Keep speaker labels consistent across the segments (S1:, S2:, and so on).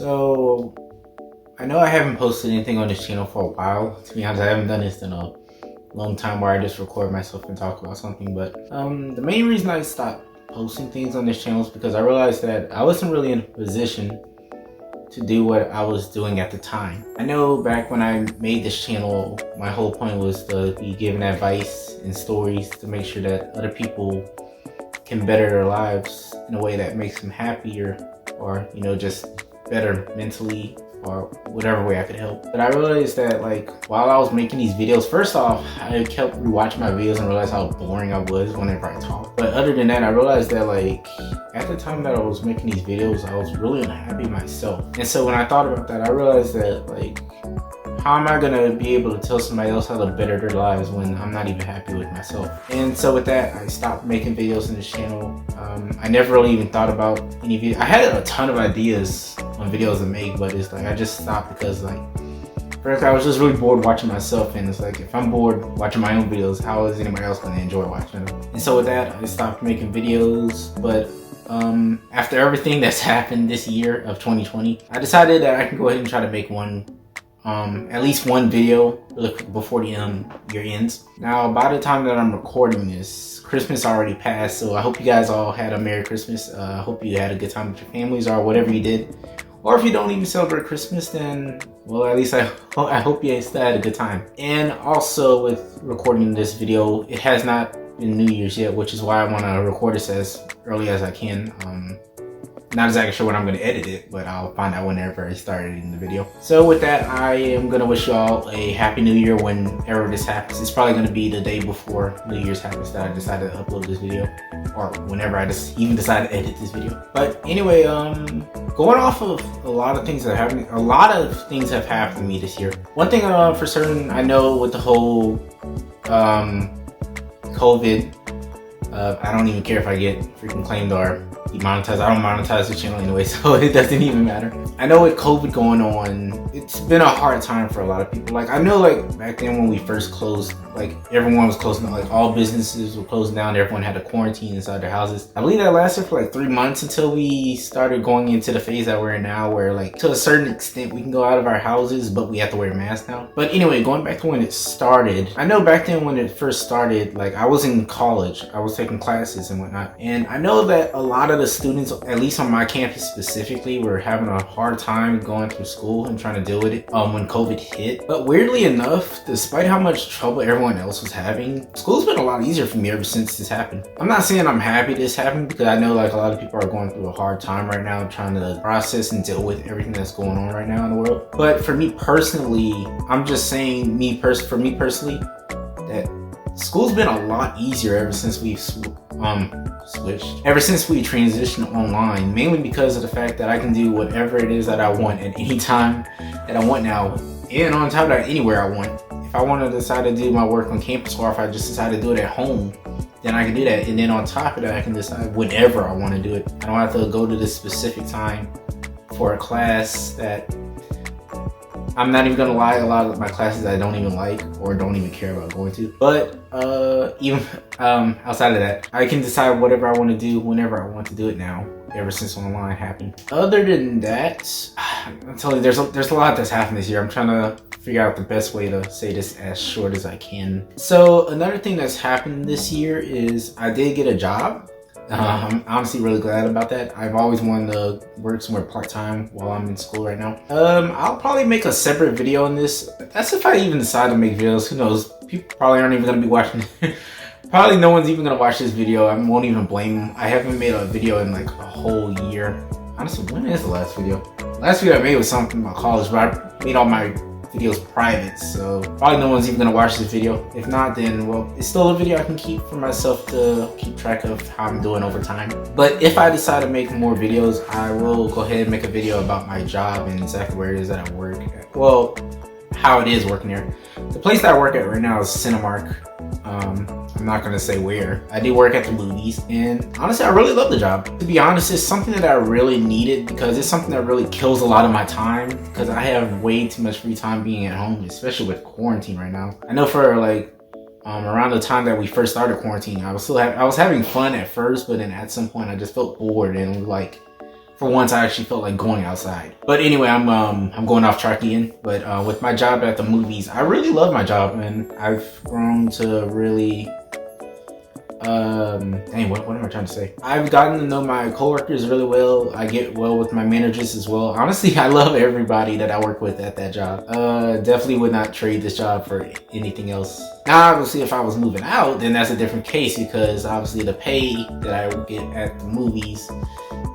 S1: So, I know I haven't posted anything on this channel for a while. To be honest, I haven't done this in a long time where I just record myself and talk about something. But the main reason I stopped posting things on this channel is because I realized that I wasn't really in a position to do what I was doing at the time. I know back when I made this channel, my whole point was to be giving advice and stories to make sure that other people can better their lives in a way that makes them happier, or just better mentally, or whatever way I could help. But I realized that while I was making these videos, first off, I kept rewatching my videos and realized how boring I was whenever I talked. But other than that, I realized that at the time that I was making these videos, I was really unhappy myself. And so when I thought about that, I realized that how am I gonna be able to tell somebody else how to better their lives when I'm not even happy with myself? And so with that, I stopped making videos on this channel. I never really even thought about any video. I had a ton of ideas on videos to make, but it's I just stopped because first I was just really bored watching myself, and it's if I'm bored watching my own videos, how is anybody else gonna enjoy watching them? And so with that, I stopped making videos. But after everything that's happened this year of 2020, I decided that I can go ahead and try to make at least one video before the year ends. Now, by the time that I'm recording this, Christmas already passed, so I hope you guys all had a Merry Christmas. I hope you had a good time with your families or whatever you did. Or if you don't even celebrate Christmas, then, well, at least I hope you still had a good time. And also with recording this video, it has not been New Year's yet, which is why I want to record this as early as I can. Not exactly sure when I'm going to edit it, but I'll find out whenever I start editing the video. So with that, I am going to wish you all a Happy New Year whenever this happens. It's probably going to be the day before New Year's happens that I decided to upload this video, or whenever I even decide to edit this video. But anyway, going off of a lot of things that happened, a lot of things have happened to me this year. One thing for certain, I know with the whole COVID, I don't even care if I get freaking claimed or demonetized. I don't monetize the channel anyway, so it doesn't even matter. I know with COVID going on, it's been a hard time for a lot of people. I know back then when we first closed, everyone was closing down, all businesses were closing down, everyone had to quarantine inside their houses. I believe that lasted for 3 months until we started going into the phase that we're in now, where to a certain extent we can go out of our houses, but we have to wear masks now. But anyway, going back to when it started, I know back then when it first started, I was in college, I was taking classes and whatnot, and I know that a lot of the students, at least on my campus specifically, were having a hard time going through school and trying to deal with it when COVID hit. But weirdly enough, despite how much trouble everyone else was having, school's been a lot easier for me ever since this happened. I'm not saying I'm happy this happened, because I know a lot of people are going through a hard time right now trying to process and deal with everything that's going on right now in the world. But for me personally, I'm just saying for me personally, that school's been a lot easier ever since we've transitioned online, mainly because of the fact that I can do whatever it is that I want at any time that I want now, and on top of that, anywhere I want. If I want to decide to do my work on campus, or if I just decide to do it at home, then I can do that. And then on top of that, I can decide whenever I want to do it. I don't have to go to this specific time for a class that I'm not even gonna lie, a lot of my classes I don't even like or don't even care about going to. But even outside of that, I can decide whatever I want to do whenever I want to do it now, ever since online happened. Other than that, I'm telling you, there's a lot that's happened this year. I'm trying to figure out the best way to say this as short as I can. So another thing that's happened this year is I did get a job. I'm honestly really glad about that. I've always wanted to work somewhere part-time while I'm in school right now. I'll probably make a separate video on this. That's if I even decide to make videos. Who knows? People probably aren't even going to be watching. Probably no one's even going to watch this video. I won't even blame them. I haven't made a video in a whole year. Honestly, when is the last video? Last video I made was something about college, but I made all my videos private, so probably no one's even gonna watch this video. If not, then well, it's still a video I can keep for myself to keep track of how I'm doing over time. But if I decide to make more videos, I will go ahead and make a video about my job and exactly where it is that I work at. Well, how it is working there. The place that I work at right now is Cinemark. I'm not gonna say where. I do work at the movies, and honestly, I really love the job. To be honest, it's something that I really needed, because it's something that really kills a lot of my time, because I have way too much free time being at home, especially with quarantine right now. I know for around the time that we first started quarantine, I was having fun at first, but then at some point I just felt bored, and for once I actually felt like going outside. But anyway, I'm going off track again. But with my job at the movies, I really love my job, and I've grown to really dang, what am I trying to say? I've gotten to know my coworkers really well. I get well with my managers as well. Honestly, I love everybody that I work with at that job. Definitely would not trade this job for anything else. Now, obviously, if I was moving out, then that's a different case, because obviously the pay that I would get at the movies,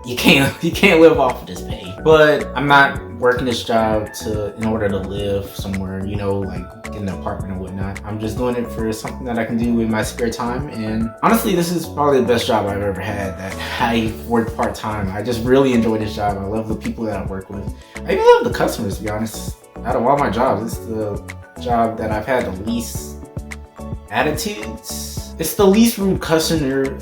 S1: you can't live off of this pay. But I'm not working this job in order to live somewhere, you know, like get an apartment or whatnot. I'm just doing it for something that I can do in my spare time. And honestly, this is probably the best job I've ever had, that I work part-time. I just really enjoy this job. I love the people that I work with. I even love the customers, to be honest. Out of all my jobs, it's the job that I've had the least attitudes. It's the least rude customers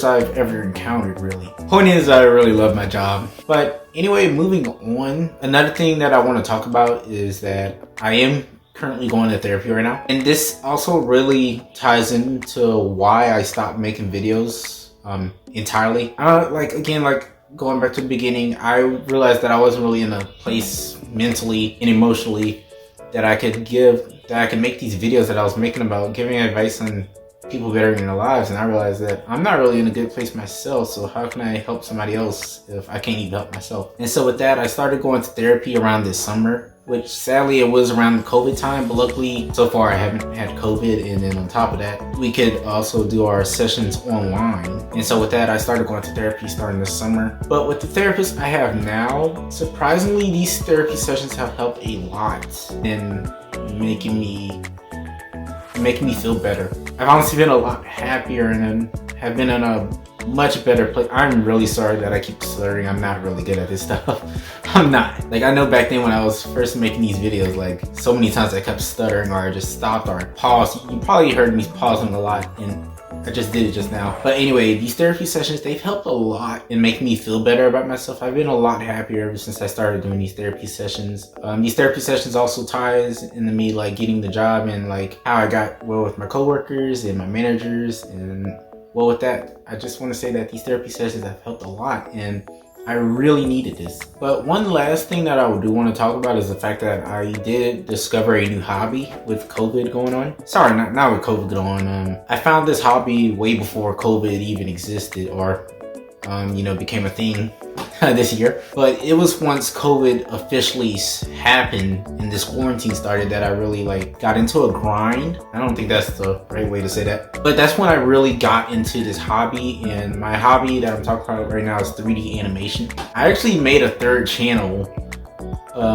S1: I've ever encountered, really. Point is, I really love my job. But anyway, moving on, another thing that I want to talk about is that I am currently going to therapy right now, and this also really ties into why I stopped making videos entirely. Like going back to the beginning, I realized that I wasn't really in a place mentally and emotionally that I could make these videos that I was making about giving advice on people bettering their lives. And I realized that I'm not really in a good place myself, so how can I help somebody else if I can't even help myself? And so with that, I started going to therapy around this summer, which sadly it was around the COVID time, but luckily so far I haven't had COVID. And then on top of that, we could also do our sessions online. And so with that, I started going to therapy starting this summer. But with the therapist I have now, surprisingly, these therapy sessions have helped a lot in making me feel better. I've honestly been a lot happier and have been in a much better place. I'm really sorry that I keep slurring. I'm not really good at this stuff. I'm not. Like, I know back then when I was first making these videos, like so many times I kept stuttering, or I just stopped, or I paused. You probably heard me pausing a lot, and I just did it just now. But anyway, these therapy sessions, they've helped a lot in making me feel better about myself. I've been a lot happier ever since I started doing these therapy sessions. These therapy sessions also ties into me like getting the job, and like how I got well with my coworkers and my managers. And well, with that, I just want to say that these therapy sessions have helped a lot, and I really needed this. But one last thing that I do want to talk about is the fact that I did discover a new hobby with COVID going on. Sorry, not with COVID going on. I found this hobby way before COVID even existed, or became a thing this year. But it was once COVID officially happened and this quarantine started that I really got into a grind. I don't think that's the right way to say that, but that's when I really got into this hobby. And my hobby that I'm talking about right now is 3D animation. I actually made a third channel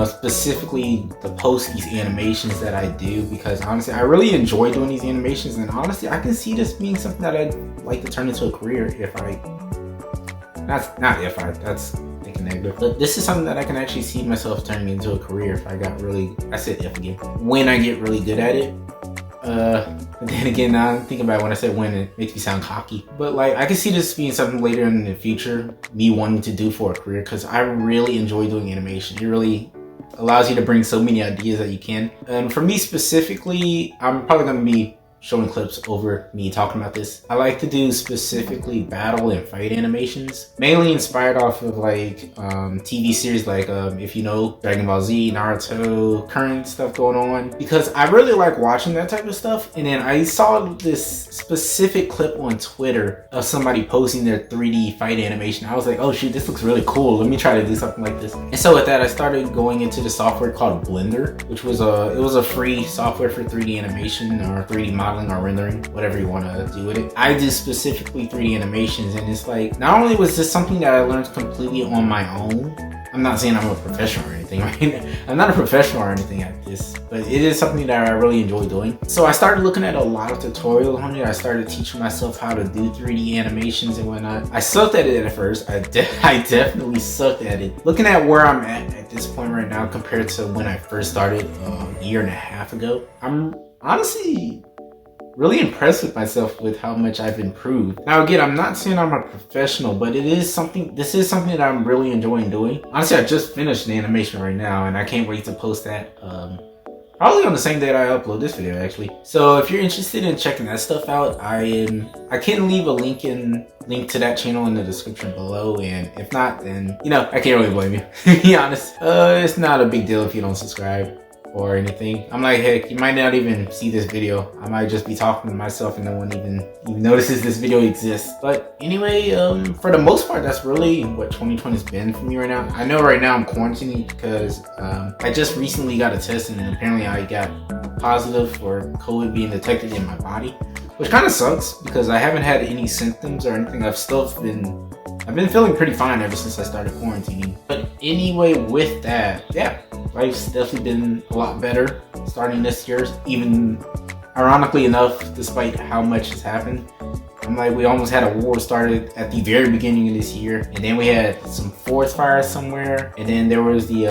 S1: specifically to post these animations that I do, because honestly I really enjoy doing these animations, and honestly I can see this being something that I'd like to turn into a career if I that's thinking negative. But this is something that I can actually see myself turning into a career if I got really, I said if again, when I get really good at it. But then again, now I'm thinking about when I said when, it makes me sound cocky. But I can see this being something later in the future, me wanting to do for a career, because I really enjoy doing animation. It really allows you to bring so many ideas that you can. And for me specifically, I'm probably going to be showing clips over me talking about this. I like to do specifically battle and fight animations, mainly inspired off of TV series if you know, Dragon Ball Z, Naruto, current stuff going on, because I really like watching that type of stuff. And then I saw this specific clip on Twitter of somebody posting their 3D fight animation. I was like, oh shoot, this looks really cool. Let me try to do something like this. And so with that, I started going into the software called Blender, which was a free software for 3D animation or 3D modeling or rendering, whatever you want to do with it. I do specifically 3D animations, and it's not only was this something that I learned completely on my own. I'm not saying I'm a professional or anything, right? I'm not a professional or anything at this, but it is something that I really enjoy doing. So I started looking at a lot of tutorials on it. I started teaching myself how to do 3D animations and whatnot. I sucked at it at first. I definitely sucked at it. Looking at where I'm at this point right now compared to when I first started a year and a half ago, I'm honestly really impressed with myself with how much I've improved. Now again, I'm not saying I'm a professional, but this is something that I'm really enjoying doing. Honestly, I just finished the animation right now, and I can't wait to post that probably Probably on the same day that I upload this video, actually. So if you're interested in checking that stuff out, I can leave a link to that channel in the description below, and if not, then I can't really blame you. To be honest, it's not a big deal if you don't subscribe or anything. I'm like, heck, you might not even see this video. I might just be talking to myself and no one even notices this video exists. But anyway, for the most part, that's really what 2020 has been for me right now. I know right now I'm quarantining because I just recently got a test and apparently I got positive for COVID being detected in my body, which kind of sucks because I haven't had any symptoms or anything. I've been feeling pretty fine ever since I started quarantining. But anyway, with that, yeah, life's definitely been a lot better starting this year, even ironically enough, despite how much has happened. I'm like, we almost had a war started at the very beginning of this year, and then we had some forest fires somewhere, and then there was the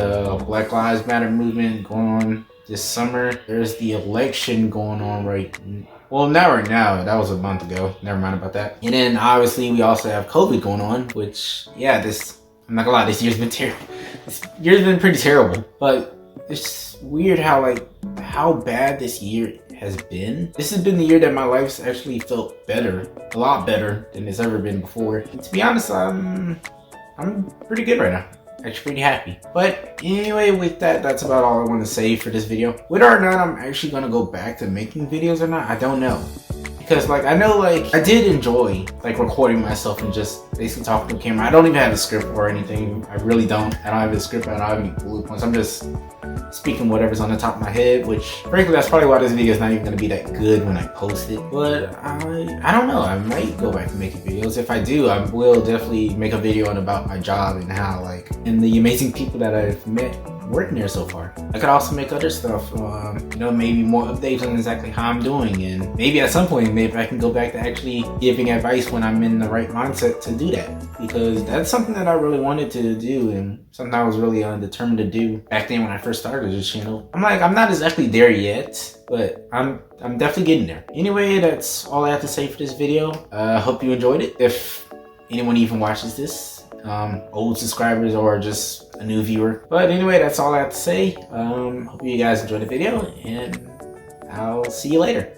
S1: Black Lives Matter movement going on this summer. There's the election going on not right now, that was a month ago, never mind about that. And then obviously we also have COVID going on, which, yeah, I'm not gonna lie, this year's been terrible. This year's been pretty terrible, but it's weird how bad this year has been. This has been the year that my life's actually felt better, a lot better than it's ever been before. And to be honest, I'm pretty good right now. Actually pretty happy. But anyway, with that, that's about all I want to say for this video. Whether or not I'm actually gonna go back to making videos or not, I don't know. Because I know I did enjoy recording myself and just basically talking to the camera. I don't even have a script or anything. I really don't. I don't have a script. I don't have any bullet points. I'm just speaking whatever's on the top of my head, which frankly that's probably why this video is not even going to be that good when I post it. But I don't know, I might go back to making videos. If I do, I will definitely make a video about my job and how and the amazing people that I've met working there so far. I could also make other stuff, maybe more updates on exactly how I'm doing, and maybe at some point maybe I can go back to actually giving advice when I'm in the right mindset to do that, because that's something that I really wanted to do and something I was really determined to do back then when I first started this channel. I'm not exactly there yet, but I'm definitely getting there. Anyway, that's all I have to say for this video. I hope you enjoyed it. If anyone even watches this, old subscribers or just a new viewer. But anyway, that's all I have to say. Hope you guys enjoyed the video, and I'll see you later.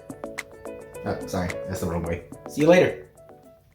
S1: Oh, sorry, that's the wrong way. See you later.